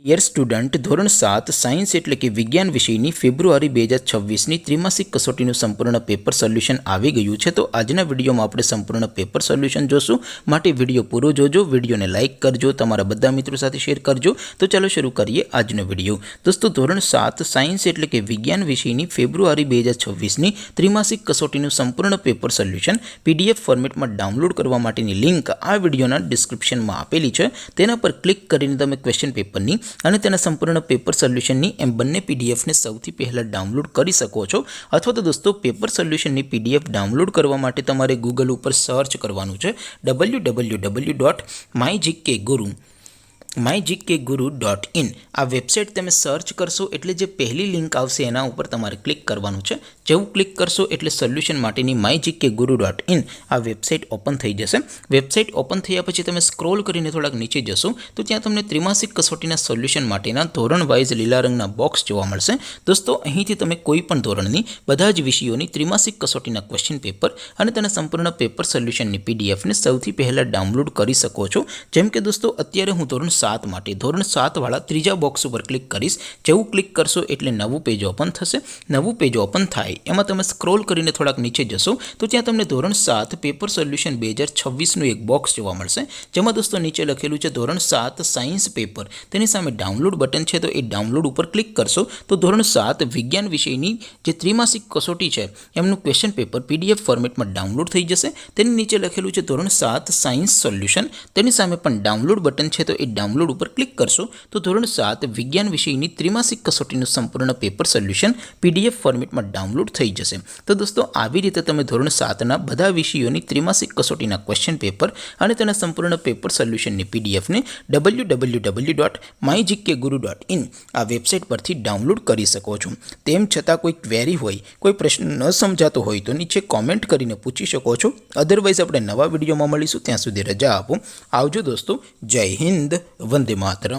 Dear student, ધોરણ 7 science એટલે કે વિજ્ઞાન વિષયની ફેબ્રુઆરી 2026ની ત્રિમાસિક કસોટીનું સંપૂર્ણ પેપર સોલ્યુશન આવી ગયું છે। તો આજના વિડીયોમાં આપણે સંપૂર્ણ પેપર સોલ્યુશન જોશું, માટે વિડીયો પૂરો જોજો, વિડીયોને લાઇક કરજો, તમારા બધા મિત્રો સાથે શેર કરજો। તો ચાલો શરૂ કરીએ આજનો વિડીયો। દોસ્તો, ધોરણ 7 સાયન્સ એટલે કે વિજ્ઞાન વિષયની ફેબ્રુઆરી 2026ની ત્રિમાસિક કસોટીનું સંપૂર્ણ પેપર સોલ્યુશન PDF ફોર્મેટમાં ડાઉનલોડ કરવા માટેની લિંક આ વિડીયોના ડિસ્ક્રિપ્શનમાં આપેલી છે। તેના પર ક્લિક કરીને તમે ક્વેશ્ચન પેપરની અને તેના સંપૂર્ણ પેપર સોલ્યુશનની એમ બંને પીડીએફને સૌથી પહેલાં ડાઉનલોડ કરી શકો છો। અથવા તો દોસ્તો, પેપર સોલ્યુશનની પીડીએફ ડાઉનલોડ કરવા માટે તમારે ગૂગલ ઉપર સર્ચ કરવાનું છે www.mygkguru.in। આ વેબસાઇટ તમે સર્ચ કરશો એટલે જે પહેલી લિંક આવશે એના ઉપર તમારે ક્લિક કરવાનું છે। જેવું ક્લિક કરશો એટલે સોલ્યુશન માટેની mygkguru.in આ વેબસાઇટ ઓપન થઈ જશે। વેબસાઇટ ઓપન થયા પછી તમે સ્ક્રોલ કરીને થોડાક નીચે જશો તો ત્યાં તમને ત્રિમાસિક કસોટીના સોલ્યુશન માટેના ધોરણ વાઇઝ લીલા રંગના બોક્સ જોવા મળશે। દોસ્તો, અહીંથી તમે કોઈ પણ ધોરણની બધા જ વિષયોની ત્રિમાસિક કસોટીના ક્વેશ્ચન પેપર અને તેના સંપૂર્ણ પેપર સોલ્યુશનની પીડીએફને સૌથી પહેલાં ડાઉનલોડ કરી શકો છો। જેમ કે દોસ્તો, અત્યારે હું ધોરણ 7 માટે ધોરણ 7 વાળા ત્રીજા બોક્સ ઉપર ક્લિક કરીશ। જેવું ક્લિક કરશો એટલે નવું પેજ ઓપન થશે। નવું પેજ ઓપન થાય એમાં તમે સ્ક્રોલ કરીને થોડાક નીચે જશો તો ત્યાં તમને ધોરણ 7 પેપર સોલ્યુશન 2026નું એક બોક્સ જોવા મળશે, જેમાં દોસ્તો નીચે લખેલું છે ધોરણ 7 સાયન્સ પેપર। તેની સામે ડાઉનલોડ બટન છે, તો એ ડાઉનલોડ ઉપર ક્લિક કરશો તો ધોરણ 7 વિજ્ઞાન વિષયની જે ત્રિમાસિક કસોટી છે એમનું ક્વેશ્ચન પેપર PDF ફોર્મેટમાં ડાઉનલોડ થઈ જશે। તેની નીચે લખેલું છે ધોરણ 7 સાયન્સ સોલ્યુશન। તેની સામે પણ ડાઉનલોડ બટન છે, તો એ ડાઉનલોડ ઉપર ક્લિક કરશો તો ધોરણ 7 વિજ્ઞાન વિષયની ત્રિમાસિક કસોટીનું સંપૂર્ણ પેપર સોલ્યુશન PDF ફોર્મેટમાં ડાઉનલોડ થઈ જશે। તો દોસ્તો, આવી રીતે તમે ધોરણ 7ના બધા વિષયોની ત્રિમાસિક કસોટીના ક્વેશ્ચન પેપર અને તેના સંપૂર્ણ પેપર સોલ્યુશનની પીડીએફને www.mygkguru.in આ વેબસાઇટ પરથી ડાઉનલોડ કરી શકો છો। તેમ છતાં કોઈ ક્વેરી હોય, કોઈ પ્રશ્ન ન સમજાતો હોય તો નીચે કોમેન્ટ કરીને પૂછી શકો છો। અધરવાઇઝ આપણે નવા વિડીયોમાં મળીશું, ત્યાં સુધી રજા આપો। આવજો દોસ્તો, જય હિન્દ, વંદે માતરમ।